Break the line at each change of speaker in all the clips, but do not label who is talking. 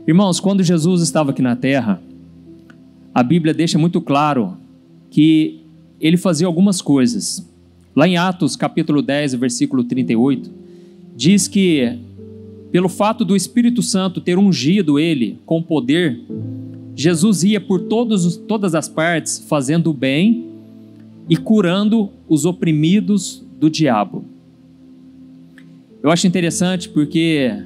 Irmãos, quando Jesus estava aqui na terra, a Bíblia deixa muito claro que ele fazia algumas coisas. Lá em Atos capítulo 10, versículo 38, diz que pelo fato do Espírito Santo ter ungido ele com poder, Jesus ia por todas as partes fazendo o bem e curando os oprimidos do diabo. Eu acho interessante porque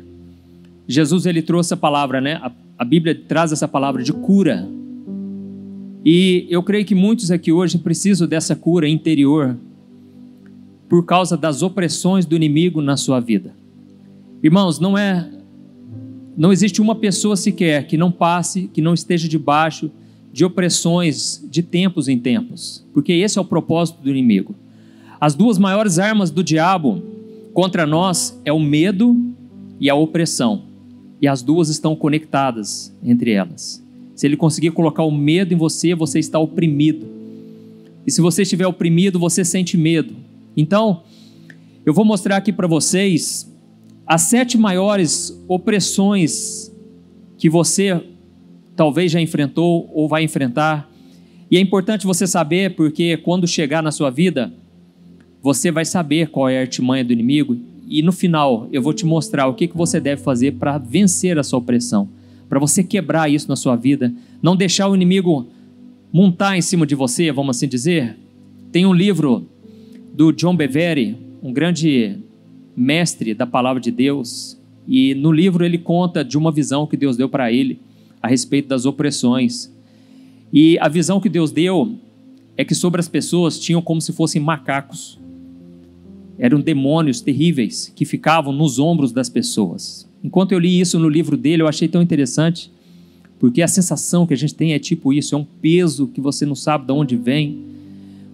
Jesus ele trouxe a palavra, né? A Bíblia traz essa palavra de cura. E eu creio que muitos aqui hoje precisam dessa cura interior por causa das opressões do inimigo na sua vida. Irmãos, não existe uma pessoa sequer que não passe, que não esteja debaixo de opressões de tempos em tempos, porque esse é o propósito do inimigo. As duas maiores armas do diabo contra nós é o medo e a opressão, e as duas estão conectadas entre elas. Se ele conseguir colocar o medo em você, você está oprimido, e se você estiver oprimido, você sente medo. Então, eu vou mostrar aqui para vocês as 7 maiores opressões que você talvez já enfrentou ou vai enfrentar. E é importante você saber, porque quando chegar na sua vida, você vai saber qual é a artimanha do inimigo. E no final, eu vou te mostrar o que você deve fazer para vencer a sua opressão, para você quebrar isso na sua vida, não deixar o inimigo montar em cima de você, vamos assim dizer. Tem um livro do John Bevere, um grande mestre da palavra de Deus, e no livro ele conta de uma visão que Deus deu para ele a respeito das opressões. E a visão que Deus deu é que sobre as pessoas tinham como se fossem macacos. Eram demônios terríveis que ficavam nos ombros das pessoas. Enquanto eu li isso no livro dele, eu achei tão interessante, porque a sensação que a gente tem é tipo isso, é um peso que você não sabe de onde vem.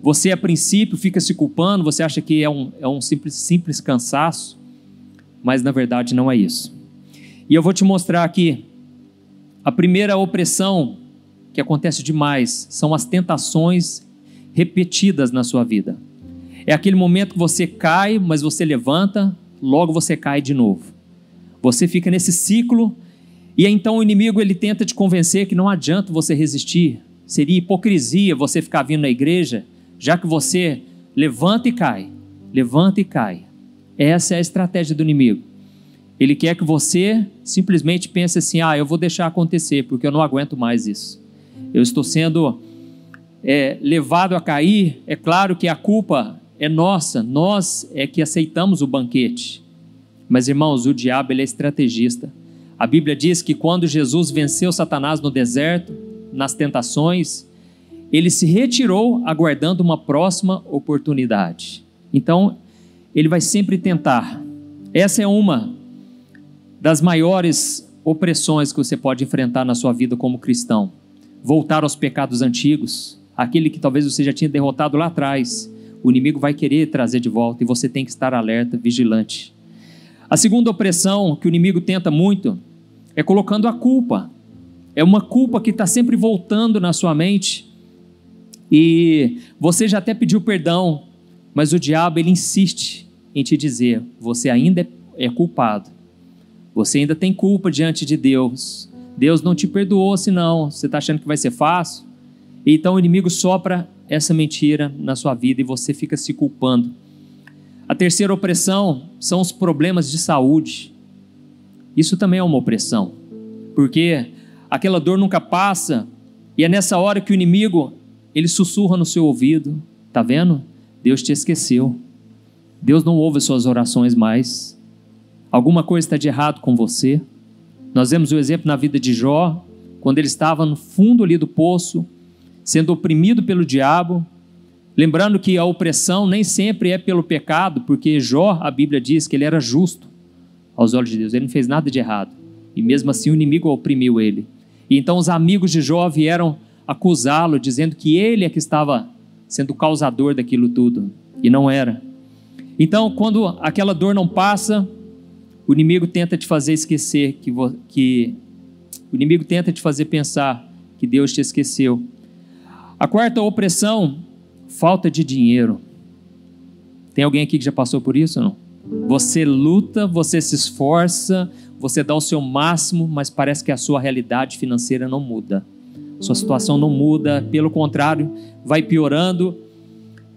Você, a princípio, fica se culpando, você acha que é um simples cansaço, mas na verdade não é isso. E eu vou te mostrar aqui, a primeira opressão que acontece demais são as tentações repetidas na sua vida. É aquele momento que você cai, mas você levanta, logo você cai de novo. Você fica nesse ciclo, e então o inimigo ele tenta te convencer que não adianta você resistir. Seria hipocrisia você ficar vindo na igreja, já que você levanta e cai. Essa é a estratégia do inimigo. Ele quer que você simplesmente pense assim, eu vou deixar acontecer, porque eu não aguento mais isso. Eu estou sendo levado a cair. É claro que a culpa é nossa, nós é que aceitamos o banquete. Mas irmãos, o diabo ele é estrategista. A Bíblia diz que quando Jesus venceu Satanás no deserto, nas tentações, ele se retirou aguardando uma próxima oportunidade. Então, ele vai sempre tentar. Essa é uma das maiores opressões que você pode enfrentar na sua vida como cristão. Voltar aos pecados antigos, aquele que talvez você já tinha derrotado lá atrás. O inimigo vai querer trazer de volta e você tem que estar alerta, vigilante. A segunda opressão que o inimigo tenta muito é colocando a culpa. É uma culpa que está sempre voltando na sua mente. E você já até pediu perdão, mas o diabo ele insiste em te dizer, você ainda é culpado, você ainda tem culpa diante de Deus, Deus não te perdoou, senão você está achando que vai ser fácil. Então o inimigo sopra essa mentira na sua vida e você fica se culpando. A terceira opressão são os problemas de saúde. Isso também é uma opressão, porque aquela dor nunca passa, e é nessa hora que o inimigo ele sussurra no seu ouvido, tá vendo? Deus te esqueceu, Deus não ouve as suas orações mais, alguma coisa está de errado com você. Nós vemos o exemplo na vida de Jó, quando ele estava no fundo ali do poço, sendo oprimido pelo diabo, lembrando que a opressão nem sempre é pelo pecado, porque Jó, a Bíblia diz que ele era justo aos olhos de Deus, ele não fez nada de errado, e mesmo assim o inimigo oprimiu ele. E então os amigos de Jó vieram acusá-lo, dizendo que ele é que estava sendo o causador daquilo tudo, e não era. Então, quando aquela dor não passa, o inimigo tenta te fazer esquecer o inimigo tenta te fazer pensar que Deus te esqueceu. A quarta opressão, falta de dinheiro. Tem alguém aqui que já passou por isso ou não? Você luta, você se esforça, você dá o seu máximo, mas parece que a sua realidade financeira não muda. Sua situação não muda, pelo contrário, vai piorando.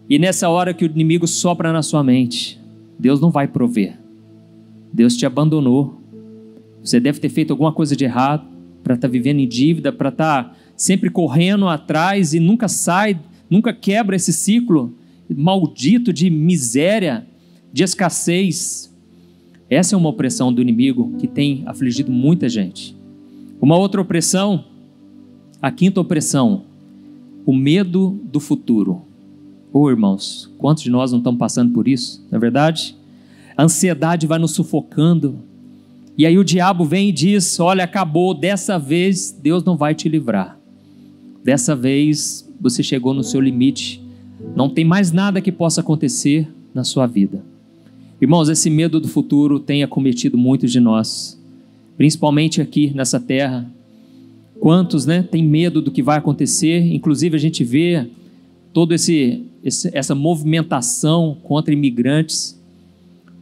E nessa hora que o inimigo sopra na sua mente, Deus não vai prover. Deus te abandonou. Você deve ter feito alguma coisa de errado para estar vivendo em dívida, para estar sempre correndo atrás e nunca sai, nunca quebra esse ciclo maldito de miséria, de escassez. Essa é uma opressão do inimigo que tem afligido muita gente. Uma outra opressão, a quinta opressão, o medo do futuro. Irmãos, quantos de nós não estamos passando por isso, não é verdade? A ansiedade vai nos sufocando, e aí o diabo vem e diz: olha, acabou, dessa vez Deus não vai te livrar, dessa vez você chegou no seu limite, não tem mais nada que possa acontecer na sua vida. Irmãos, esse medo do futuro tem acometido muitos de nós, principalmente aqui nessa terra. Quantos, tem medo do que vai acontecer? Inclusive a gente vê toda essa movimentação contra imigrantes,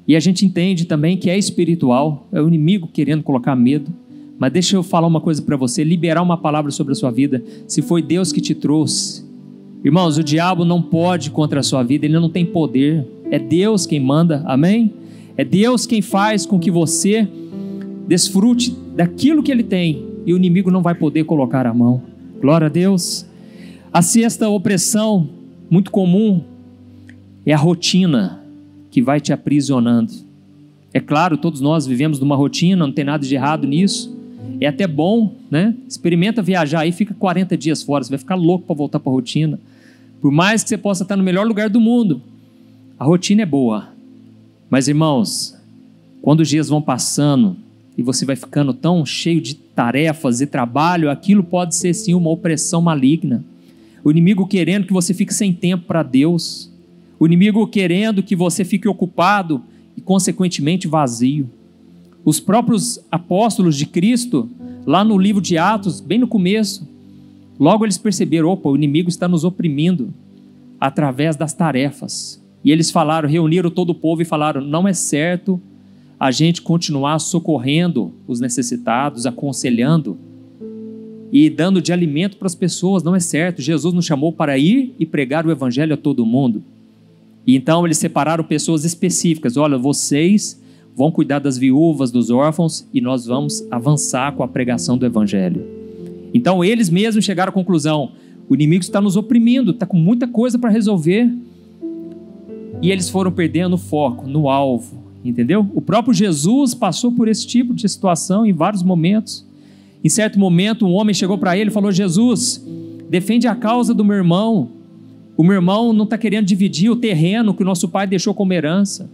e a gente entende também que é espiritual, é o inimigo querendo colocar medo. Mas deixa eu falar uma coisa para você, liberar uma palavra sobre a sua vida. Se foi Deus que te trouxe, irmãos, o diabo não pode contra a sua vida, ele não tem poder, é Deus quem manda, amém? É Deus quem faz com que você desfrute daquilo que ele tem, e o inimigo não vai poder colocar a mão. Glória a Deus. A sexta opressão, muito comum, é a rotina que vai te aprisionando. É claro, todos nós vivemos numa rotina, não tem nada de errado nisso. É até bom, Experimenta viajar aí, fica 40 dias fora, você vai ficar louco para voltar para a rotina. Por mais que você possa estar no melhor lugar do mundo, a rotina é boa. Mas, irmãos, quando os dias vão passando e você vai ficando tão cheio de tarefas e trabalho, aquilo pode ser sim uma opressão maligna. O inimigo querendo que você fique sem tempo para Deus. O inimigo querendo que você fique ocupado e, consequentemente, vazio. Os próprios apóstolos de Cristo, lá no livro de Atos, bem no começo, logo eles perceberam: o inimigo está nos oprimindo através das tarefas. E eles reuniram todo o povo e falaram: não é certo a gente continuar socorrendo os necessitados, aconselhando e dando de alimento para as pessoas, não é certo. Jesus nos chamou para ir e pregar o evangelho a todo mundo. E então eles separaram pessoas específicas: olha, vocês vão cuidar das viúvas, dos órfãos, e nós vamos avançar com a pregação do evangelho. Então eles mesmos chegaram à conclusão: o inimigo está nos oprimindo, está com muita coisa para resolver. E eles foram perdendo o foco no alvo, entendeu? O próprio Jesus passou por esse tipo de situação em vários momentos. Em certo momento, um homem chegou para ele e falou: Jesus, defende a causa do meu irmão. O meu irmão não está querendo dividir o terreno que o nosso pai deixou como herança.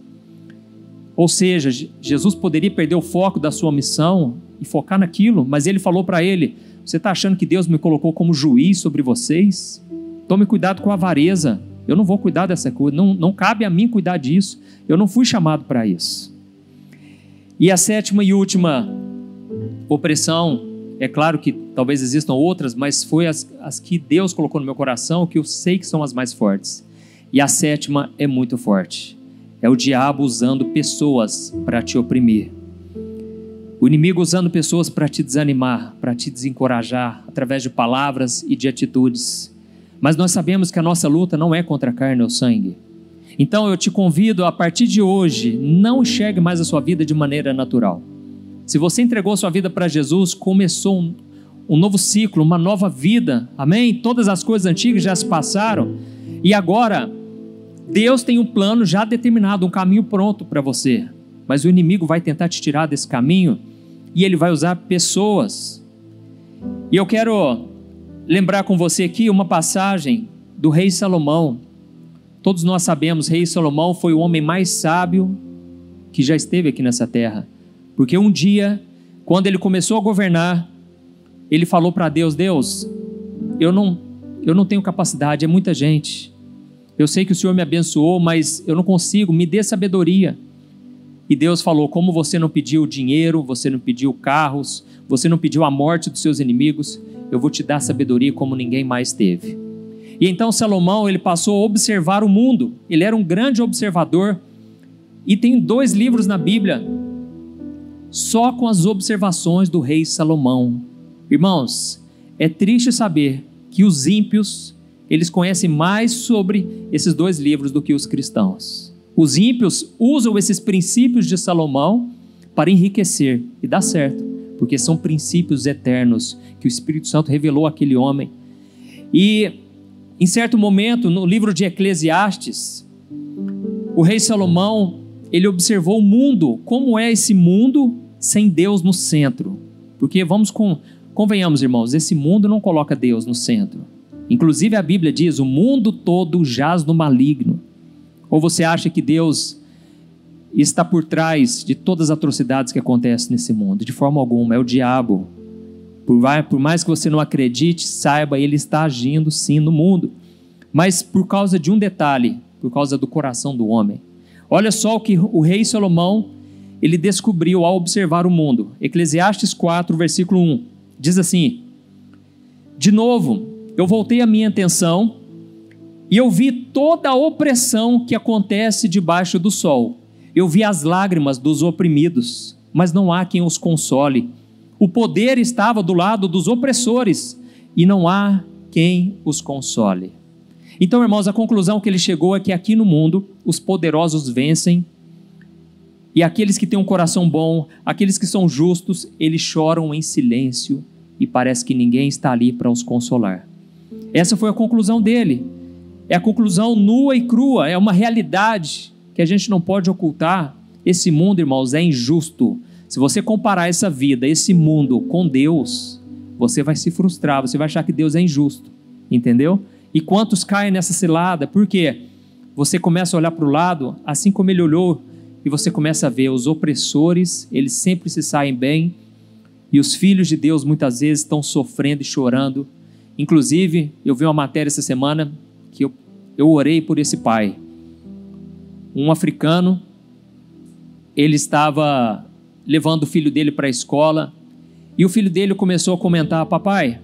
Ou seja, Jesus poderia perder o foco da sua missão e focar naquilo, mas ele falou para ele: você está achando que Deus me colocou como juiz sobre vocês? Tome cuidado com a avareza. Eu não vou cuidar dessa coisa, não cabe a mim cuidar disso. Eu não fui chamado para isso. E a sétima e última opressão, é claro que talvez existam outras, mas foi as que Deus colocou no meu coração, que eu sei que são as mais fortes. E a sétima é muito forte. É o diabo usando pessoas para te oprimir. O inimigo usando pessoas para te desanimar, para te desencorajar, através de palavras e de atitudes. Mas nós sabemos que a nossa luta não é contra a carne ou sangue. Então eu te convido, a partir de hoje, não enxergue mais a sua vida de maneira natural. Se você entregou a sua vida para Jesus, começou um novo ciclo, uma nova vida, amém? Todas as coisas antigas já se passaram, e agora Deus tem um plano já determinado, um caminho pronto para você. Mas o inimigo vai tentar te tirar desse caminho, e ele vai usar pessoas. E eu quero lembrar com você aqui uma passagem do rei Salomão. Todos nós sabemos, rei Salomão foi o homem mais sábio que já esteve aqui nessa terra. Porque um dia, quando ele começou a governar, ele falou para Deus: Deus, eu não tenho capacidade, é muita gente. Eu sei que o Senhor me abençoou, mas eu não consigo, me dê sabedoria. E Deus falou: como você não pediu dinheiro, você não pediu carros, você não pediu a morte dos seus inimigos, eu vou te dar sabedoria como ninguém mais teve. E então Salomão, ele passou a observar o mundo. Ele era um grande observador. E tem 2 livros na Bíblia só com as observações do rei Salomão. Irmãos, é triste saber que os ímpios, eles conhecem mais sobre esses dois livros do que os cristãos. Os ímpios usam esses princípios de Salomão para enriquecer, e dá certo, porque são princípios eternos que o Espírito Santo revelou àquele homem. E em certo momento, no livro de Eclesiastes, o rei Salomão, ele observou o mundo, como é esse mundo sem Deus no centro. Porque convenhamos, irmãos, esse mundo não coloca Deus no centro. Inclusive a Bíblia diz, o mundo todo jaz no maligno. Ou você acha que Deus está por trás de todas as atrocidades que acontecem nesse mundo? De forma alguma, é o diabo. Por mais que você não acredite, saiba, ele está agindo sim no mundo. Mas por causa de um detalhe, por causa do coração do homem. Olha só o que o rei Salomão, ele descobriu ao observar o mundo. Eclesiastes 4, versículo 1, diz assim: de novo, eu voltei a minha atenção e eu vi toda a opressão que acontece debaixo do sol. Eu vi as lágrimas dos oprimidos, mas não há quem os console. O poder estava do lado dos opressores e não há quem os console. Então, irmãos, a conclusão que ele chegou é que aqui no mundo os poderosos vencem e aqueles que têm um coração bom, aqueles que são justos, eles choram em silêncio e parece que ninguém está ali para os consolar. Essa foi a conclusão dele. É a conclusão nua e crua, é uma realidade que a gente não pode ocultar. Esse mundo, irmãos, é injusto. Se você comparar essa vida, esse mundo com Deus, você vai se frustrar, você vai achar que Deus é injusto, entendeu? E quantos caem nessa cilada? Por quê? Você começa a olhar para o lado, assim como ele olhou, e você começa a ver os opressores, eles sempre se saem bem, e os filhos de Deus muitas vezes estão sofrendo e chorando. Inclusive, eu vi uma matéria essa semana que eu orei por esse pai. Um africano, ele estava levando o filho dele para a escola, e o filho dele começou a comentar: papai,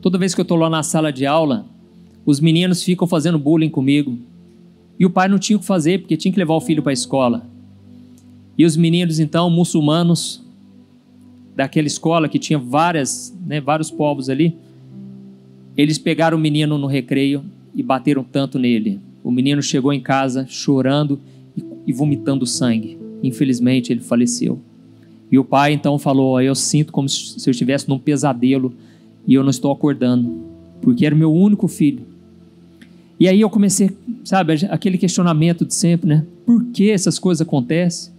toda vez que eu estou lá na sala de aula, os meninos ficam fazendo bullying comigo. E o pai não tinha o que fazer, porque tinha que levar o filho para a escola. E os meninos, então, muçulmanos, daquela escola que tinha vários povos ali, eles pegaram o menino no recreio e bateram tanto nele. O menino chegou em casa chorando e vomitando sangue. Infelizmente, ele faleceu. E o pai, então, falou: eu sinto como se eu estivesse num pesadelo e eu não estou acordando, porque era o meu único filho. E aí eu comecei, sabe, aquele questionamento de sempre, né? Por que essas coisas acontecem?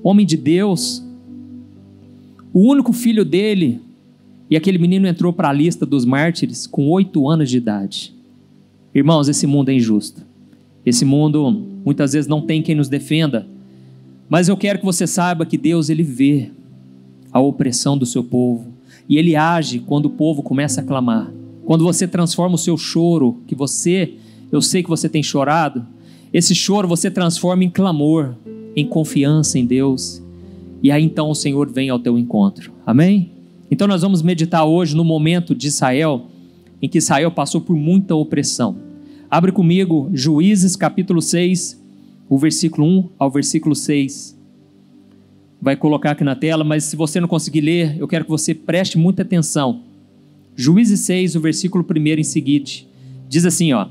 Homem de Deus, o único filho dele, e aquele menino entrou para a lista dos mártires com 8 anos de idade. Irmãos, esse mundo é injusto. Esse mundo muitas vezes não tem quem nos defenda, mas eu quero que você saiba que Deus, ele vê a opressão do seu povo, e ele age quando o povo começa a clamar. Quando você transforma o seu choro, eu sei que você tem chorado, esse choro você transforma em clamor, em confiança em Deus, e aí então o Senhor vem ao teu encontro. Amém? Então nós vamos meditar hoje no momento de Israel, em que Israel passou por muita opressão. Abre comigo Juízes capítulo 6, o versículo 1 ao versículo 6. Vai colocar aqui na tela, mas se você não conseguir ler, eu quero que você preste muita atenção. Juízes 6, o versículo 1 em seguinte, diz assim, ó: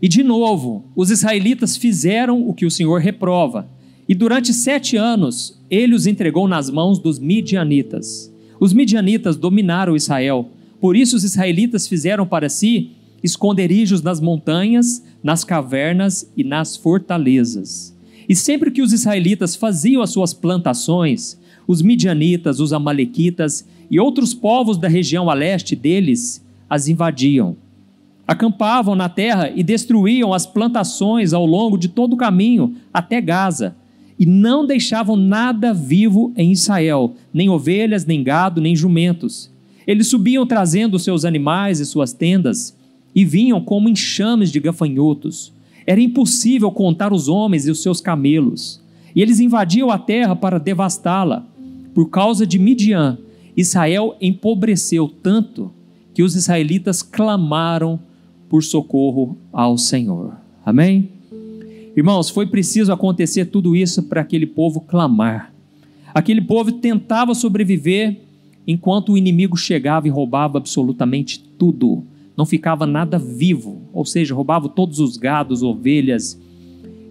e de novo, os israelitas fizeram o que o Senhor reprova, e durante 7 anos, ele os entregou nas mãos dos midianitas. Os midianitas dominaram Israel, por isso os israelitas fizeram para si esconderijos nas montanhas, nas cavernas e nas fortalezas. E sempre que os israelitas faziam as suas plantações, os midianitas, os amalequitas e outros povos da região a leste deles as invadiam. Acampavam na terra e destruíam as plantações ao longo de todo o caminho até Gaza, e não deixavam nada vivo em Israel, nem ovelhas, nem gado, nem jumentos. Eles subiam trazendo seus animais e suas tendas, e vinham como enxames de gafanhotos. Era impossível contar os homens e os seus camelos. E eles invadiam a terra para devastá-la. Por causa de Midian, Israel empobreceu tanto que os israelitas clamaram por socorro ao Senhor. Amém? Irmãos, foi preciso acontecer tudo isso para aquele povo clamar. Aquele povo tentava sobreviver enquanto o inimigo chegava e roubava absolutamente tudo. Não ficava nada vivo, ou seja, roubavam todos os gados, ovelhas.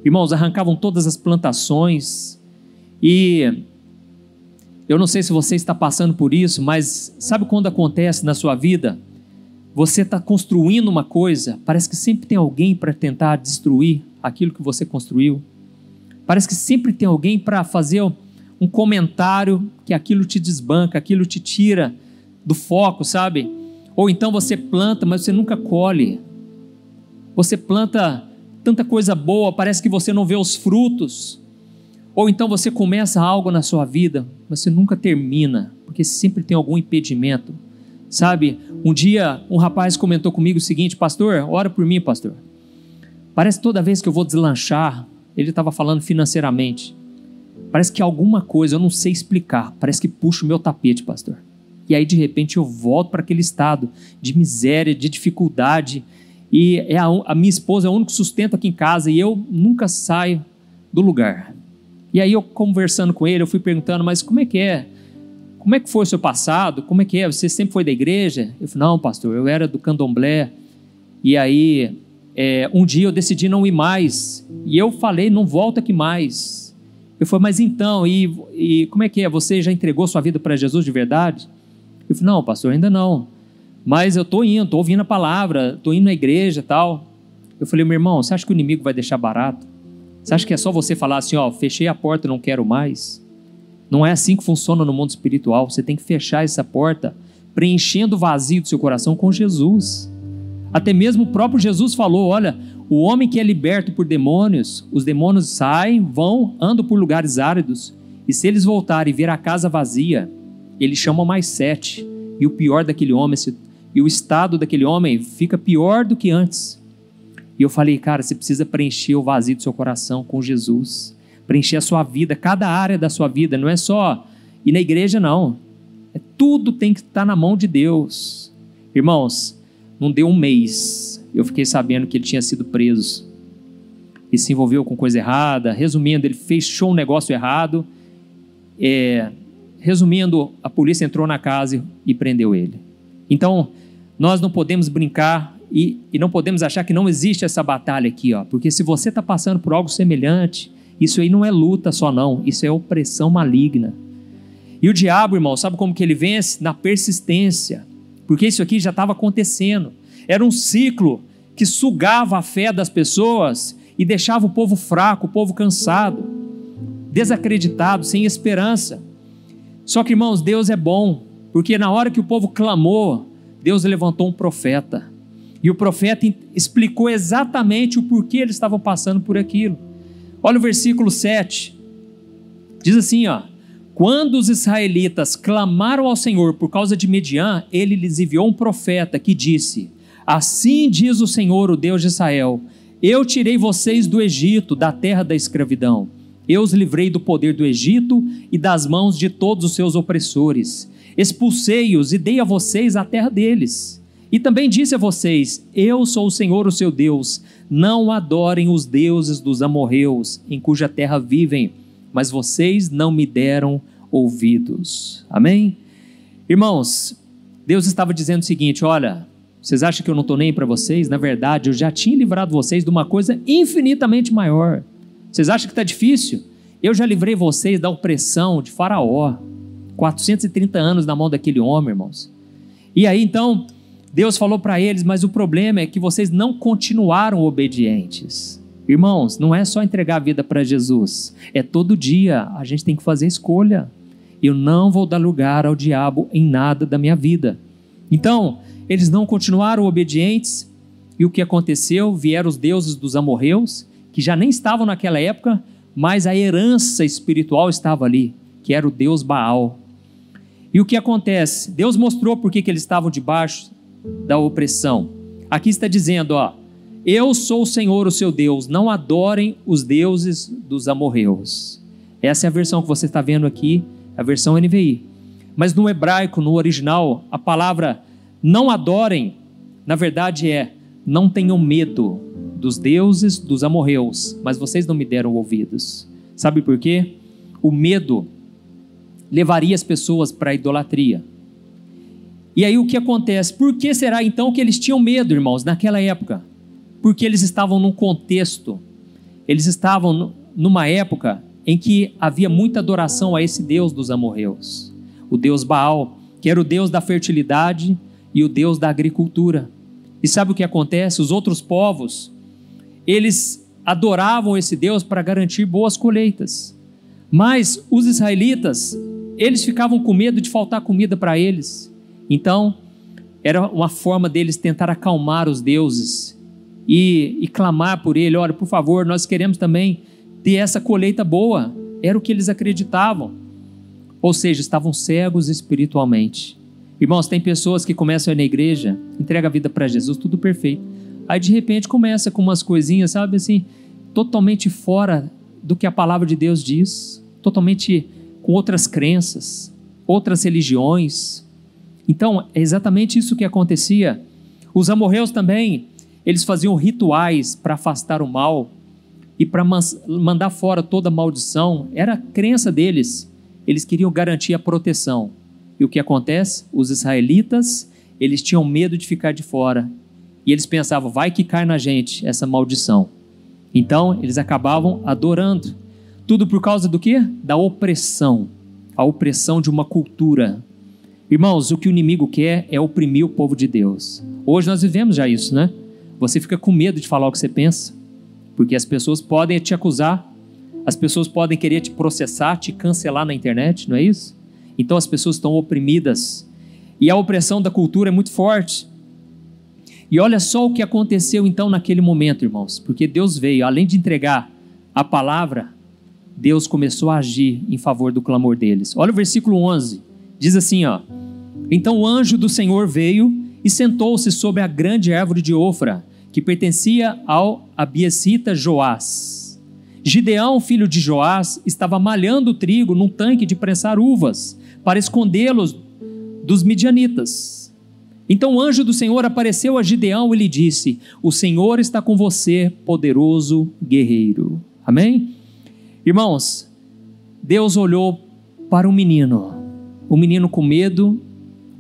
Irmãos, arrancavam todas as plantações. E eu não sei se você está passando por isso, mas sabe quando acontece na sua vida? Você está construindo uma coisa, parece que sempre tem alguém para tentar destruir aquilo que você construiu. Parece que sempre tem alguém para fazer um comentário que aquilo te desbanca, aquilo te tira do foco, sabe? Ou então você planta, mas você nunca colhe. Você planta tanta coisa boa, parece que você não vê os frutos. Ou então você começa algo na sua vida, mas você nunca termina, porque sempre tem algum impedimento. Sabe, um dia um rapaz comentou comigo o seguinte: pastor, ora por mim, pastor. Parece que toda vez que eu vou deslanchar, ele estava falando financeiramente, parece que alguma coisa, eu não sei explicar, parece que puxa o meu tapete, pastor. E aí de repente eu volto para aquele estado de miséria, de dificuldade, e a minha esposa é o único sustento aqui em casa, e eu nunca saio do lugar. E aí eu conversando com ele, eu fui perguntando, mas como é que é? Como é que foi o seu passado? Como é que é? Você sempre foi da igreja? Eu falei, não, pastor, eu era do candomblé. E aí, um dia eu decidi não ir mais. E eu falei, não volto aqui mais. Eu falei, mas então, e como é que é? Você já entregou sua vida para Jesus de verdade? Eu falei, não, pastor, ainda não. Mas eu estou indo, estou ouvindo a palavra, estou indo na igreja e tal. Eu falei, meu irmão, você acha que o inimigo vai deixar barato? Você acha que é só você falar assim, ó, fechei a porta, não quero mais? Não é assim que funciona no mundo espiritual. Você tem que fechar essa porta, preenchendo o vazio do seu coração com Jesus. Até mesmo o próprio Jesus falou, olha, o homem que é liberto por demônios, os demônios saem, vão, andam por lugares áridos, e se eles voltarem e ver a casa vazia, eles chamam mais 7, e o pior daquele homem, e o estado daquele homem fica pior do que antes. E eu falei, cara, você precisa preencher o vazio do seu coração com Jesus, preencher a sua vida, cada área da sua vida, não é só ir na igreja, não. Tudo tem que estar na mão de Deus. Irmãos, não deu um mês, eu fiquei sabendo que ele tinha sido preso e se envolveu com coisa errada. Resumindo, ele fechou um negócio errado. Resumindo, a polícia entrou na casa e prendeu ele. Então, nós não podemos brincar e não podemos achar que não existe essa batalha aqui, ó, porque se você está passando por algo semelhante, isso aí não é luta só não, isso é opressão maligna. E o diabo, irmão, sabe como que ele vence? Na persistência, porque isso aqui já estava acontecendo. Era um ciclo que sugava a fé das pessoas e deixava o povo fraco, o povo cansado, desacreditado, sem esperança. Só que, irmãos, Deus é bom, porque na hora que o povo clamou, Deus levantou um profeta, e o profeta explicou exatamente o porquê eles estavam passando por aquilo. Olha o versículo 7, diz assim, ó: quando os israelitas clamaram ao Senhor por causa de Midian, ele lhes enviou um profeta que disse: assim diz o Senhor, o Deus de Israel, eu tirei vocês do Egito, da terra da escravidão, eu os livrei do poder do Egito e das mãos de todos os seus opressores, expulsei-os e dei a vocês a terra deles. E também disse a vocês: eu sou o Senhor, o seu Deus, não adorem os deuses dos amorreus, em cuja terra vivem, mas vocês não me deram ouvidos. Amém? Irmãos, Deus estava dizendo o seguinte: olha, vocês acham que eu não estou nem para vocês? Na verdade, eu já tinha livrado vocês de uma coisa infinitamente maior. Vocês acham que está difícil? Eu já livrei vocês da opressão de Faraó, 430 anos na mão daquele homem, irmãos. E aí então Deus falou para eles, mas o problema é que vocês não continuaram obedientes. Irmãos, não é só entregar a vida para Jesus, é todo dia a gente tem que fazer escolha. Eu não vou dar lugar ao diabo em nada da minha vida. Então, eles não continuaram obedientes, e o que aconteceu? Vieram os deuses dos amorreus, que já nem estavam naquela época, mas a herança espiritual estava ali, que era o Deus Baal. E o que acontece? Deus mostrou por que eles estavam debaixo da opressão. Aqui está dizendo, ó: eu sou o Senhor, o seu Deus, não adorem os deuses dos amorreus. Essa é a versão que você está vendo aqui, a versão NVI. Mas no hebraico, no original, a palavra não adorem, na verdade é: não tenham medo dos deuses dos amorreus, mas vocês não me deram ouvidos. Sabe por quê? O medo levaria as pessoas para a idolatria. E aí o que acontece? Por que será então que eles tinham medo, irmãos, naquela época? Porque eles estavam num contexto, eles estavam numa época em que havia muita adoração a esse Deus dos amorreus, o Deus Baal, que era o Deus da fertilidade e o Deus da agricultura. E sabe o que acontece? Os outros povos, eles adoravam esse Deus para garantir boas colheitas. Mas os israelitas, eles ficavam com medo de faltar comida para eles. Então, era uma forma deles tentar acalmar os deuses e clamar por ele: olha, por favor, nós queremos também ter essa colheita boa. Era o que eles acreditavam. Ou seja, estavam cegos espiritualmente. Irmãos, tem pessoas que começam a ir na igreja, entregam a vida para Jesus, tudo perfeito. Aí de repente começa com umas coisinhas, sabe assim, totalmente fora do que a palavra de Deus diz, totalmente com outras crenças, outras religiões. Então, é exatamente isso que acontecia. Os amorreus também, eles faziam rituais para afastar o mal e para mandar fora toda maldição. Era a crença deles. Eles queriam garantir a proteção. E o que acontece? Os israelitas, eles tinham medo de ficar de fora. E eles pensavam, vai que cai na gente essa maldição. Então, eles acabavam adorando. Tudo por causa do quê? Da opressão. A opressão de uma cultura. Irmãos, o que o inimigo quer é oprimir o povo de Deus. Hoje nós vivemos já isso, né? Você fica com medo de falar o que você pensa, porque as pessoas podem te acusar, as pessoas podem querer te processar, te cancelar na internet, não é isso? Então as pessoas estão oprimidas. E a opressão da cultura é muito forte. E olha só o que aconteceu então naquele momento, irmãos. Porque Deus veio, além de entregar a palavra, Deus começou a agir em favor do clamor deles. Olha o versículo 11. Diz assim, ó: então o anjo do Senhor veio e sentou-se sobre a grande árvore de Ofra, que pertencia ao abiesita Joás. Gideão, filho de Joás, estava malhando o trigo num tanque de prensar uvas, para escondê-los dos midianitas. Então o anjo do Senhor apareceu a Gideão e lhe disse: o Senhor está com você, poderoso guerreiro. Amém? Irmãos, Deus olhou para um menino com medo,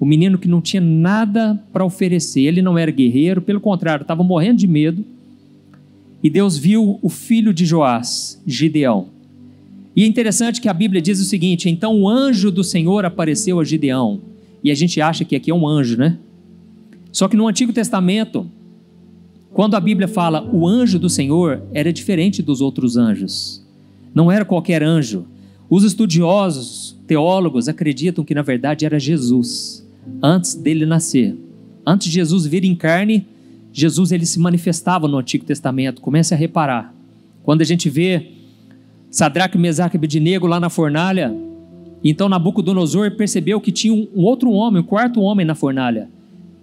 o menino que não tinha nada para oferecer. Ele não era guerreiro, pelo contrário, estava morrendo de medo. E Deus viu o filho de Joás, Gideão. E é interessante que a Bíblia diz o seguinte: então o anjo do Senhor apareceu a Gideão. E a gente acha que aqui é um anjo, né? Só que no Antigo Testamento, quando a Bíblia fala o anjo do Senhor, era diferente dos outros anjos. Não era qualquer anjo. Os estudiosos, teólogos, acreditam que na verdade era Jesus, antes dele nascer. Antes de Jesus vir em carne, Jesus ele se manifestava no Antigo Testamento. Comece a reparar. Quando a gente vê Sadraque, Mesaque e Abednego lá na fornalha, então Nabucodonosor percebeu que tinha um outro homem, um quarto homem na fornalha.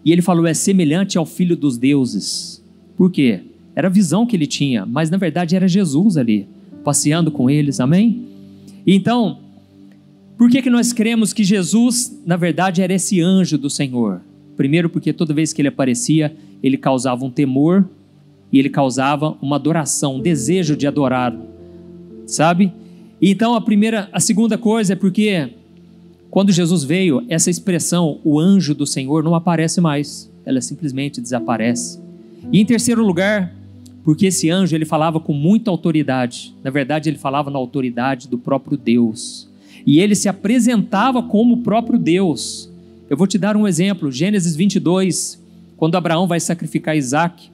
E ele falou: é semelhante ao filho dos deuses. Por quê? Era a visão que ele tinha, mas na verdade era Jesus ali, passeando com eles, amém? E então, por que nós cremos que Jesus, na verdade, era esse anjo do Senhor? Primeiro, porque toda vez que ele aparecia, ele causava um temor e ele causava uma adoração, um desejo de adorar, sabe? E então a segunda coisa é porque quando Jesus veio, essa expressão, o anjo do Senhor, não aparece mais, ela simplesmente desaparece. E em terceiro lugar, porque esse anjo ele falava com muita autoridade. Na verdade, ele falava na autoridade do próprio Deus. E ele se apresentava como o próprio Deus. Eu vou te dar um exemplo. Gênesis 22, quando Abraão vai sacrificar Isaac,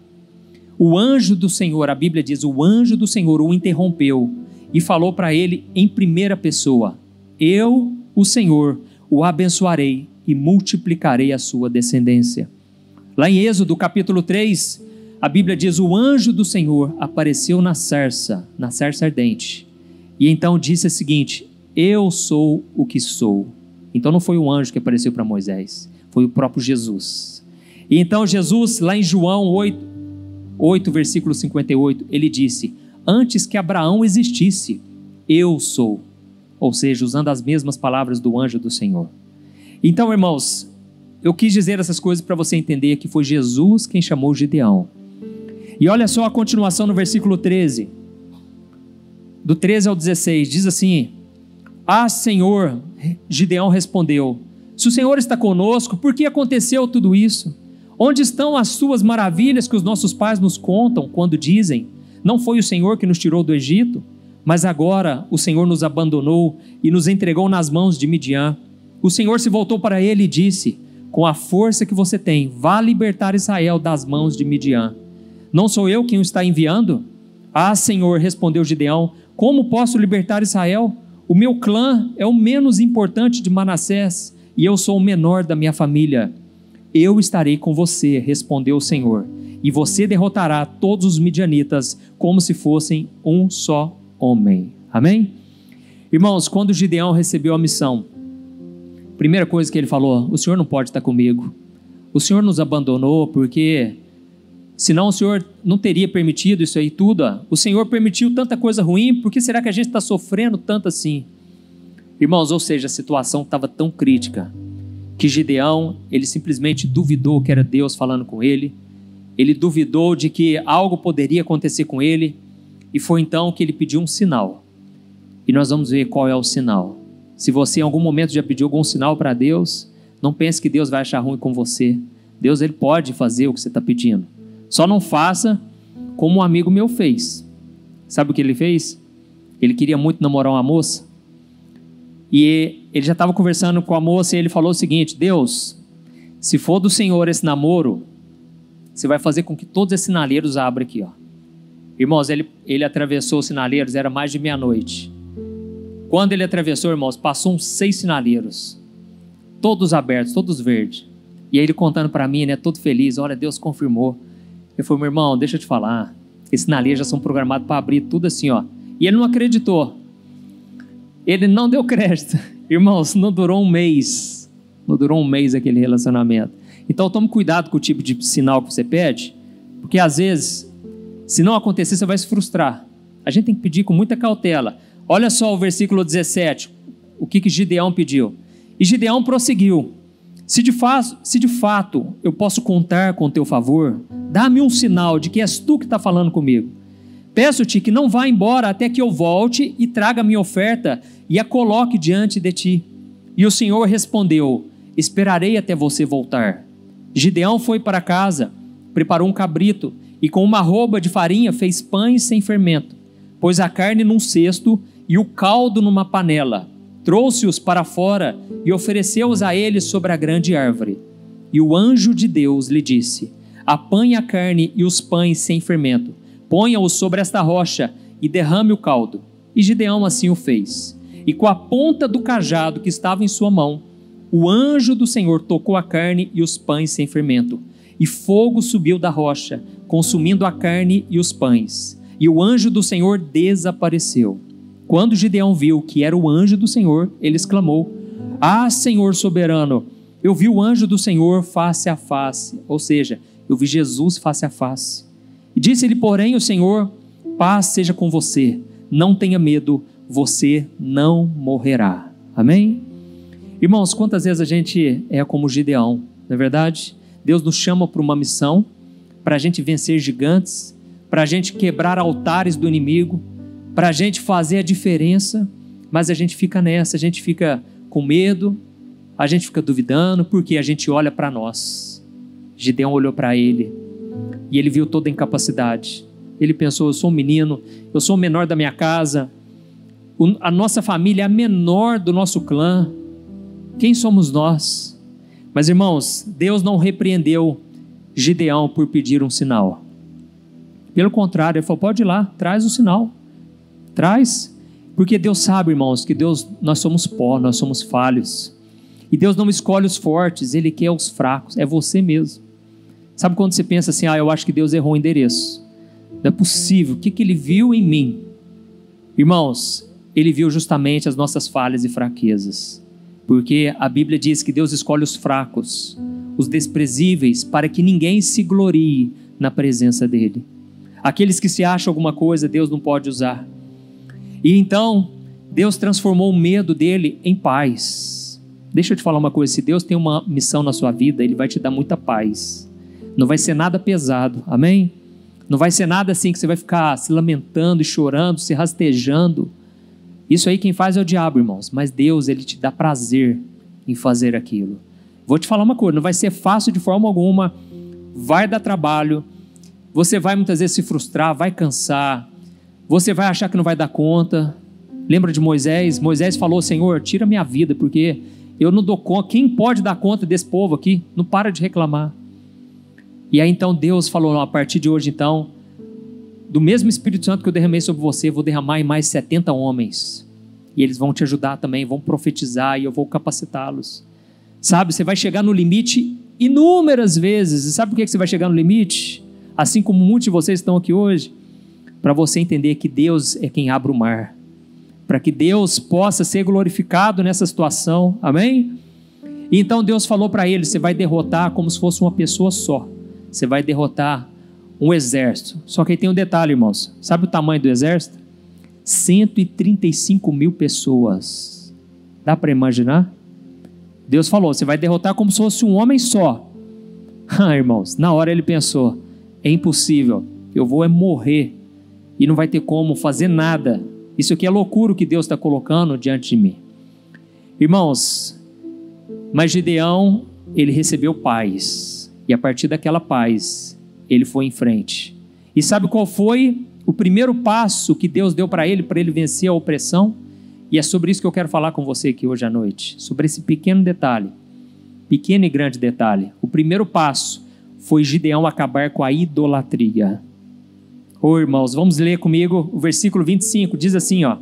o anjo do Senhor, a Bíblia diz, o anjo do Senhor o interrompeu e falou para ele em primeira pessoa: eu, o Senhor, o abençoarei e multiplicarei a sua descendência. Lá em Êxodo capítulo 3, a Bíblia diz: o anjo do Senhor apareceu na sarça ardente, e então disse o seguinte: eu sou o que sou. Então não foi o anjo que apareceu para Moisés, foi o próprio Jesus. E então Jesus, lá em João 8, versículo 58, ele disse: antes que Abraão existisse, eu sou. Ou seja, usando as mesmas palavras do anjo do Senhor. Então, irmãos, eu quis dizer essas coisas para você entender que foi Jesus quem chamou Gideão. E olha só a continuação no versículo 13. Do 13 ao 16, diz assim: Ah, Senhor, Gideão respondeu, se o Senhor está conosco, por que aconteceu tudo isso? Onde estão as suas maravilhas que os nossos pais nos contam quando dizem, não foi o Senhor que nos tirou do Egito? Mas agora o Senhor nos abandonou e nos entregou nas mãos de Midian. O Senhor se voltou para ele e disse, com a força que você tem, vá libertar Israel das mãos de Midian. Não sou eu quem o está enviando? Ah, Senhor, respondeu Gideão, como posso libertar Israel? O meu clã é o menos importante de Manassés e eu sou o menor da minha família. Eu estarei com você, respondeu o Senhor, e você derrotará todos os midianitas como se fossem um só homem. Amém? Irmãos, quando Gideão recebeu a missão, primeira coisa que ele falou, o Senhor não pode estar comigo. O Senhor nos abandonou porque senão o Senhor não teria permitido isso aí tudo. O Senhor permitiu tanta coisa ruim, por que será que a gente está sofrendo tanto assim? Irmãos, ou seja, a situação estava tão crítica que Gideão, ele simplesmente duvidou que era Deus falando com ele. Ele duvidou de que algo poderia acontecer com ele. E foi então que ele pediu um sinal. E nós vamos ver qual é o sinal. Se você em algum momento já pediu algum sinal para Deus, não pense que Deus vai achar ruim com você. Deus, ele pode fazer o que você está pedindo. Só não faça como um amigo meu fez. Sabe o que ele fez? Ele queria muito namorar uma moça. E ele já estava conversando com a moça e ele falou o seguinte, Deus, se for do Senhor esse namoro, você vai fazer com que todos esses sinaleiros abram aqui, ó. Irmãos, ele atravessou os sinaleiros, era mais de meia-noite. Quando ele atravessou, irmãos, passou uns 6 sinaleiros, todos abertos, todos verdes. E aí ele contando para mim, né, todo feliz, olha, Deus confirmou. Eu falei, meu irmão, deixa eu te falar, esses sinaleiros já são programados para abrir tudo assim, ó. E ele não acreditou. Ele não deu crédito. Irmãos, não durou um mês. Não durou um mês aquele relacionamento. Então tome cuidado com o tipo de sinal que você pede, porque às vezes, se não acontecer, você vai se frustrar. A gente tem que pedir com muita cautela. Olha só o versículo 17, o que Gideão pediu. E Gideão prosseguiu. Se de fato eu posso contar com teu favor, dá-me um sinal de que és tu que está falando comigo. Peço-te que não vá embora até que eu volte e traga minha oferta e a coloque diante de ti. E o Senhor respondeu, esperarei até você voltar. Gideão foi para casa, preparou um cabrito e com uma arroba de farinha fez pães sem fermento. Pôs a carne num cesto e o caldo numa panela. Trouxe-os para fora e ofereceu-os a eles sobre a grande árvore. E o anjo de Deus lhe disse, apanhe a carne e os pães sem fermento, ponha-os sobre esta rocha e derrame o caldo. E Gideão assim o fez. E com a ponta do cajado que estava em sua mão, o anjo do Senhor tocou a carne e os pães sem fermento. E fogo subiu da rocha, consumindo a carne e os pães. E o anjo do Senhor desapareceu. Quando Gideão viu que era o anjo do Senhor, ele exclamou, ah, Senhor soberano, eu vi o anjo do Senhor face a face. Ou seja, eu vi Jesus face a face. E disse-lhe, porém, o Senhor, paz seja com você, não tenha medo, você não morrerá. Amém? Irmãos, quantas vezes a gente é como Gideão, não é verdade? Deus nos chama para uma missão, para a gente vencer gigantes, para a gente quebrar altares do inimigo, para a gente fazer a diferença, mas a gente fica nessa, a gente fica com medo, a gente fica duvidando, porque a gente olha para nós. Gideão olhou para ele, e ele viu toda a incapacidade. Ele pensou, eu sou um menino, eu sou o menor da minha casa, a nossa família é a menor do nosso clã, quem somos nós? Mas irmãos, Deus não repreendeu Gideão por pedir um sinal. Pelo contrário, ele falou, pode ir lá, traz o sinal, traz, porque Deus sabe, irmãos, que nós somos pó, nós somos falhos, e Deus não escolhe os fortes, Ele quer os fracos, é você mesmo. Sabe quando você pensa assim, eu acho que Deus errou o endereço, não é possível, o que Ele viu em mim? Irmãos, Ele viu justamente as nossas falhas e fraquezas, porque a Bíblia diz que Deus escolhe os fracos, os desprezíveis, para que ninguém se glorie na presença dEle. Aqueles que se acham alguma coisa, Deus não pode usar. E então, Deus transformou o medo dele em paz. Deixa eu te falar uma coisa, se Deus tem uma missão na sua vida, Ele vai te dar muita paz. Não vai ser nada pesado, amém? Não vai ser nada assim que você vai ficar se lamentando e chorando, se rastejando. Isso aí quem faz é o diabo, irmãos. Mas Deus, Ele te dá prazer em fazer aquilo. Vou te falar uma coisa, não vai ser fácil de forma alguma, vai dar trabalho, você vai muitas vezes se frustrar, vai cansar, você vai achar que não vai dar conta. Lembra de Moisés? Moisés falou: Senhor, tira minha vida, porque eu não dou conta. Quem pode dar conta desse povo aqui? Não para de reclamar. E aí então Deus falou: a partir de hoje então, do mesmo Espírito Santo que eu derramei sobre você, vou derramar em mais 70 homens. E eles vão te ajudar também, vão profetizar e eu vou capacitá-los. Sabe, você vai chegar no limite inúmeras vezes. E sabe por que você vai chegar no limite? Assim como muitos de vocês estão aqui hoje, para você entender que Deus é quem abre o mar, para que Deus possa ser glorificado nessa situação, amém? E então Deus falou para ele: você vai derrotar como se fosse uma pessoa só, você vai derrotar um exército. Só que aí tem um detalhe, irmãos, sabe o tamanho do exército? 135 mil pessoas, dá para imaginar? Deus falou: você vai derrotar como se fosse um homem só. Irmãos, na hora ele pensou: é impossível, eu vou morrer e não vai ter como fazer nada. Isso aqui é loucura que Deus está colocando diante de mim. Irmãos, mas Gideão, ele recebeu paz, e a partir daquela paz, ele foi em frente. E sabe qual foi o primeiro passo que Deus deu para ele vencer a opressão? E é sobre isso que eu quero falar com você aqui hoje à noite, sobre esse pequeno detalhe, pequeno e grande detalhe. O primeiro passo foi Gideão acabar com a idolatria. Irmãos, vamos ler comigo o versículo 25, diz assim, ó: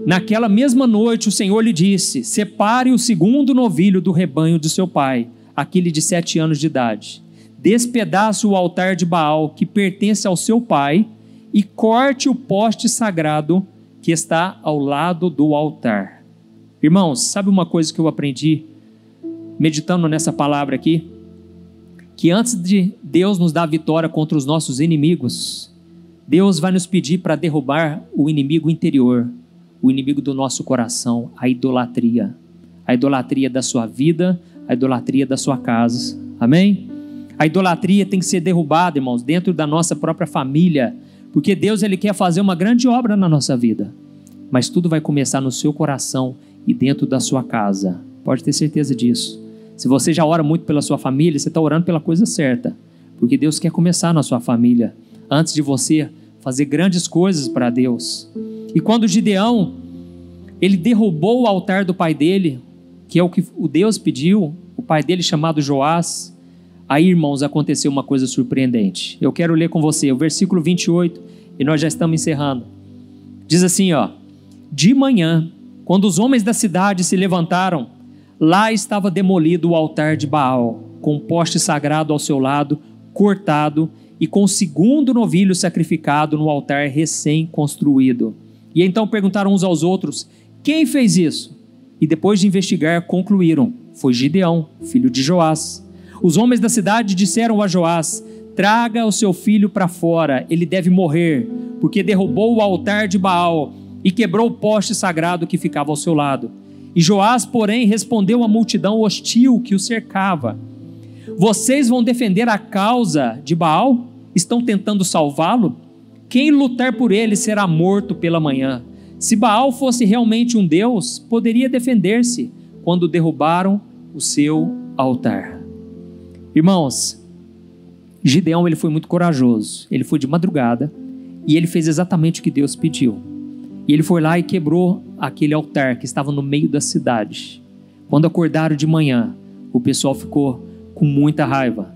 naquela mesma noite o Senhor lhe disse: separe o segundo novilho do rebanho de seu pai, aquele de 7 anos de idade. Despedace o altar de Baal que pertence ao seu pai e corte o poste sagrado que está ao lado do altar. Irmãos, sabe uma coisa que eu aprendi meditando nessa palavra aqui? Que antes de Deus nos dar vitória contra os nossos inimigos, Deus vai nos pedir para derrubar o inimigo interior, o inimigo do nosso coração, a idolatria da sua vida, a idolatria da sua casa, amém? A idolatria tem que ser derrubada, irmãos, dentro da nossa própria família, porque Deus, Ele quer fazer uma grande obra na nossa vida, mas tudo vai começar no seu coração e dentro da sua casa, pode ter certeza disso. Se você já ora muito pela sua família, você está orando pela coisa certa, porque Deus quer começar na sua família, antes de você fazer grandes coisas para Deus. E quando Gideão, ele derrubou o altar do pai dele, que é o que o Deus pediu, o pai dele chamado Joás, aí, irmãos, aconteceu uma coisa surpreendente. Eu quero ler com você o versículo 28, e nós já estamos encerrando. Diz assim, ó: de manhã, quando os homens da cidade se levantaram, lá estava demolido o altar de Baal, com um poste sagrado ao seu lado, cortado, e com o segundo novilho sacrificado no altar recém-construído. E então perguntaram uns aos outros: quem fez isso? E depois de investigar, concluíram: foi Gideão, filho de Joás. Os homens da cidade disseram a Joás: traga o seu filho para fora, ele deve morrer, porque derrubou o altar de Baal e quebrou o poste sagrado que ficava ao seu lado. E Joás, porém, respondeu à multidão hostil que o cercava: vocês vão defender a causa de Baal? Estão tentando salvá-lo? Quem lutar por ele será morto pela manhã. Se Baal fosse realmente um deus, poderia defender-se quando derrubaram o seu altar. Irmãos, Gideão, ele foi muito corajoso. Ele foi de madrugada e ele fez exatamente o que Deus pediu. E ele foi lá e quebrou aquele altar que estava no meio da cidade. Quando acordaram de manhã, o pessoal ficou com muita raiva.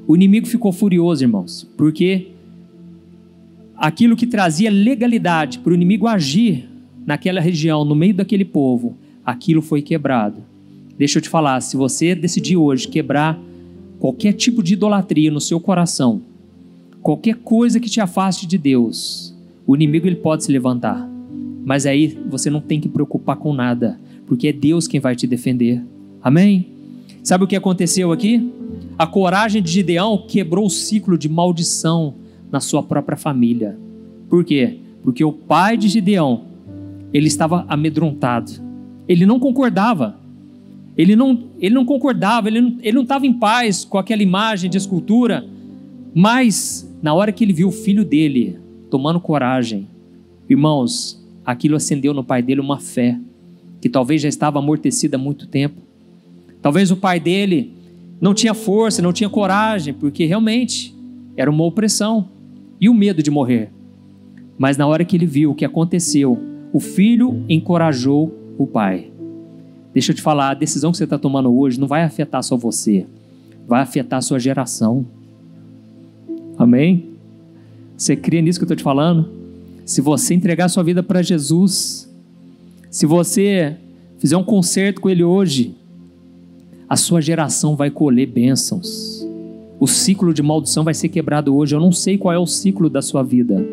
O inimigo ficou furioso, irmãos, porque aquilo que trazia legalidade para o inimigo agir naquela região, no meio daquele povo, aquilo foi quebrado. Deixa eu te falar, se você decidir hoje quebrar qualquer tipo de idolatria no seu coração, qualquer coisa que te afaste de Deus, o inimigo ele pode se levantar. Mas aí você não tem que preocupar com nada, porque é Deus quem vai te defender. Amém? Sabe o que aconteceu aqui? A coragem de Gideão quebrou o ciclo de maldição na sua própria família. Por quê? Porque o pai de Gideão, ele estava amedrontado. Ele não concordava. Ele não concordava, ele não estava em paz com aquela imagem de escultura. Mas, na hora que ele viu o filho dele tomando coragem, irmãos, aquilo acendeu no pai dele uma fé que talvez já estava amortecida há muito tempo. Talvez o pai dele não tinha força, não tinha coragem, porque realmente era uma opressão e o medo de morrer. Mas na hora que ele viu o que aconteceu, o filho encorajou o pai. Deixa eu te falar, a decisão que você está tomando hoje não vai afetar só você, vai afetar a sua geração. Amém? Você crê nisso que eu estou te falando? Se você entregar sua vida para Jesus, se você fizer um concerto com Ele hoje, a sua geração vai colher bênçãos. O ciclo de maldição vai ser quebrado hoje. Eu não sei qual é o ciclo da sua vida.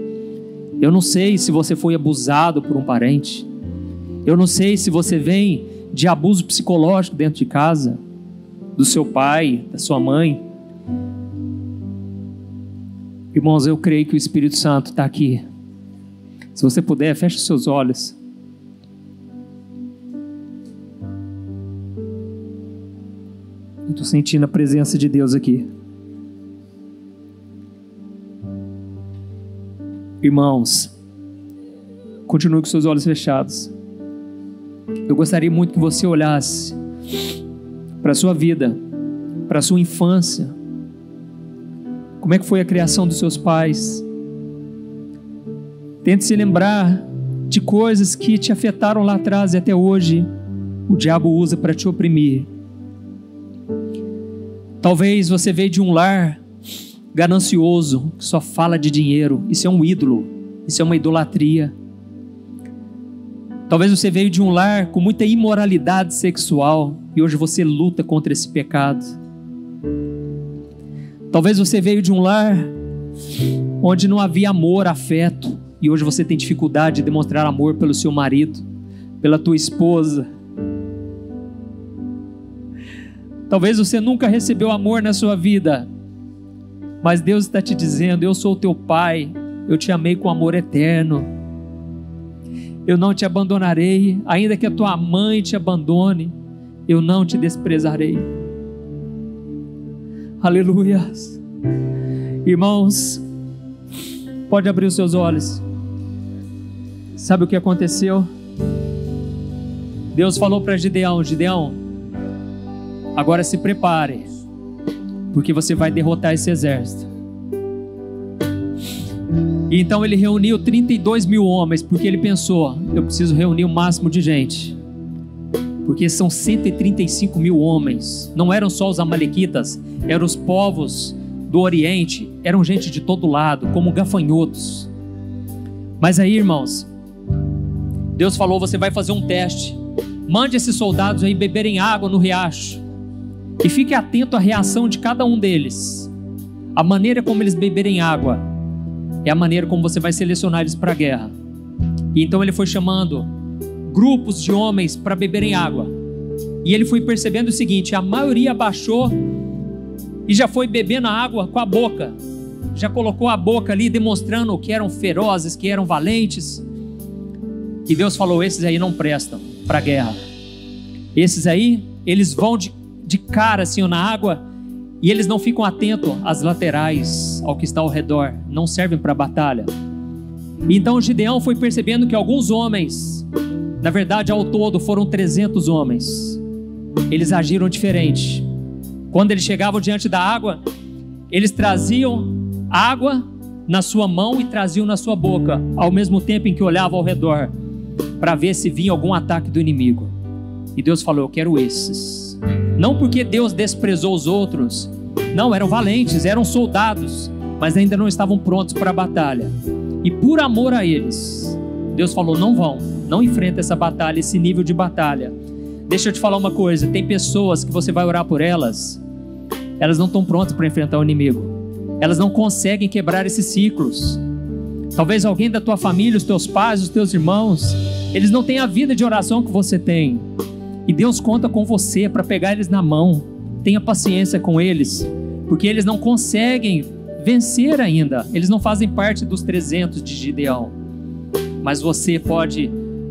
Eu não sei se você foi abusado por um parente. Eu não sei se você vem de abuso psicológico dentro de casa, do seu pai, da sua mãe. Irmãos, eu creio que o Espírito Santo está aqui. Se você puder, feche os seus olhos. Eu estou sentindo a presença de Deus aqui. Irmãos, continue com seus olhos fechados. Eu gostaria muito que você olhasse para a sua vida, para a sua infância. Como é que foi a criação dos seus pais? Tente se lembrar de coisas que te afetaram lá atrás e até hoje o diabo usa para te oprimir. Talvez você veio de um lar ganancioso, que só fala de dinheiro. Isso é um ídolo, isso é uma idolatria. Talvez você veio de um lar com muita imoralidade sexual e hoje você luta contra esse pecado. Talvez você veio de um lar onde não havia amor, afeto, e hoje você tem dificuldade de demonstrar amor pelo seu marido, pela tua esposa. Talvez você nunca recebeu amor na sua vida, mas Deus está te dizendo: eu sou o teu pai, eu te amei com amor eterno, eu não te abandonarei, ainda que a tua mãe te abandone, eu não te desprezarei. Aleluia. Irmãos, pode abrir os seus olhos. Sabe o que aconteceu? Deus falou para Gideão: Gideão, agora se prepare, porque você vai derrotar esse exército. E então ele reuniu 32 mil homens, porque ele pensou: eu preciso reunir o máximo de gente, porque são 135 mil homens. Não eram só os amalequitas, eram os povos do Oriente, eram gente de todo lado, como gafanhotos. Mas aí, irmãos, Deus falou: você vai fazer um teste, mande esses soldados aí beberem água no riacho, e fique atento à reação de cada um deles. A maneira como eles beberem água é a maneira como você vai selecionar eles para a guerra. E então ele foi chamando grupos de homens para beberem água, e ele foi percebendo o seguinte: a maioria abaixou e já foi bebendo a água com a boca, já colocou a boca ali, demonstrando que eram ferozes, que eram valentes. E Deus falou: esses aí não prestam para a guerra. Esses aí, eles vão de cara assim na água, e eles não ficam atentos às laterais, ao que está ao redor, não servem para a batalha. Então Gideão foi percebendo que alguns homens, na verdade ao todo foram 300 homens, eles agiram diferente. Quando eles chegavam diante da água, eles traziam água na sua mão e traziam na sua boca, ao mesmo tempo em que olhavam ao redor, para ver se vinha algum ataque do inimigo. E Deus falou: eu quero esses. Não porque Deus desprezou os outros, não, eram valentes, eram soldados, mas ainda não estavam prontos para a batalha. E por amor a eles, Deus falou: não enfrenta essa batalha, esse nível de batalha. Deixa eu te falar uma coisa: tem pessoas que você vai orar por elas, elas não estão prontas para enfrentar o inimigo, elas não conseguem quebrar esses ciclos. Talvez alguém da tua família, os teus pais, os teus irmãos, eles não têm a vida de oração que você tem, e Deus conta com você para pegar eles na mão. Tenha paciência com eles, porque eles não conseguem vencer ainda, eles não fazem parte dos 300 de Gideão, mas você pode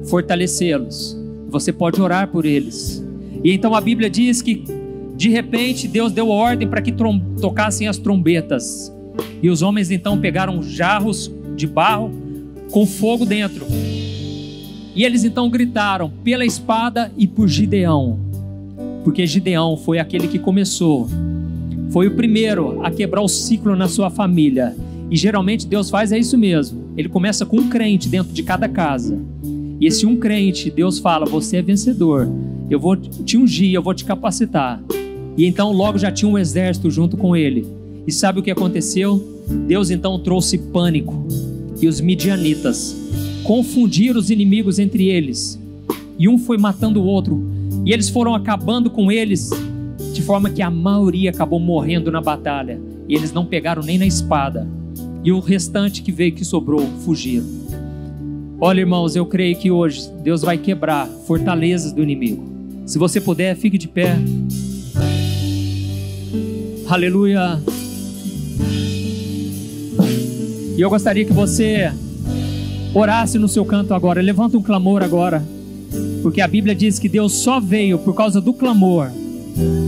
fortalecê-los, você pode orar por eles. E então a Bíblia diz que de repente Deus deu ordem para que tocassem as trombetas, e os homens então pegaram jarros de barro com fogo dentro, E eles então gritaram pela espada e por Gideão, porque Gideão foi aquele que começou, foi o primeiro a quebrar o ciclo na sua família. E geralmente Deus faz isso mesmo, ele começa com um crente dentro de cada casa, e esse um crente, Deus fala: você é vencedor, eu vou te ungir, eu vou te capacitar. E então logo já tinha um exército junto com ele. E sabe o que aconteceu? Deus então trouxe pânico, e os midianitas confundiram os inimigos entre eles, e um foi matando o outro, e eles foram acabando com eles, de forma que a maioria acabou morrendo na batalha, e eles não pegaram nem na espada, e o restante que veio, que sobrou, fugiram. Olha, irmãos, eu creio que hoje Deus vai quebrar fortalezas do inimigo. Se você puder, fique de pé. Aleluia. E eu gostaria que você orasse no seu canto agora. Levanta um clamor agora, porque a Bíblia diz que Deus só veio por causa do clamor,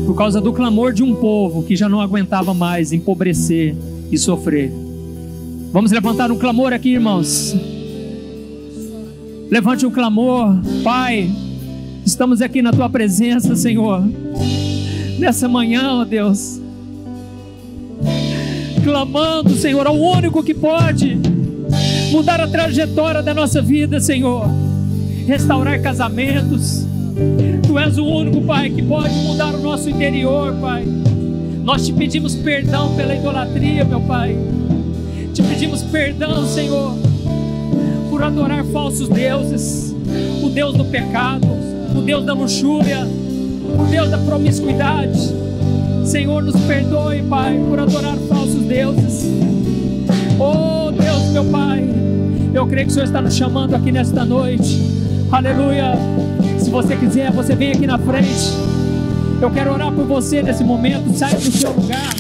por causa do clamor de um povo que já não aguentava mais empobrecer e sofrer. Vamos levantar um clamor aqui, irmãos. Levante um clamor. Pai, estamos aqui na tua presença, Senhor, nessa manhã, ó Deus, clamando, Senhor, ao único que pode mudar a trajetória da nossa vida, Senhor, restaurar casamentos. Tu és o único, Pai, que pode mudar o nosso interior, Pai. Nós te pedimos perdão pela idolatria, meu Pai. Te pedimos perdão, Senhor, por adorar falsos deuses, o Deus do pecado, o Deus da luxúria, o Deus da promiscuidade. Senhor, nos perdoe, Pai, por adorar falsos deuses. Oh Deus, meu Pai, eu creio que o Senhor está nos chamando aqui nesta noite. Aleluia. Se você quiser, você vem aqui na frente. Eu quero orar por você nesse momento. Saia do seu lugar.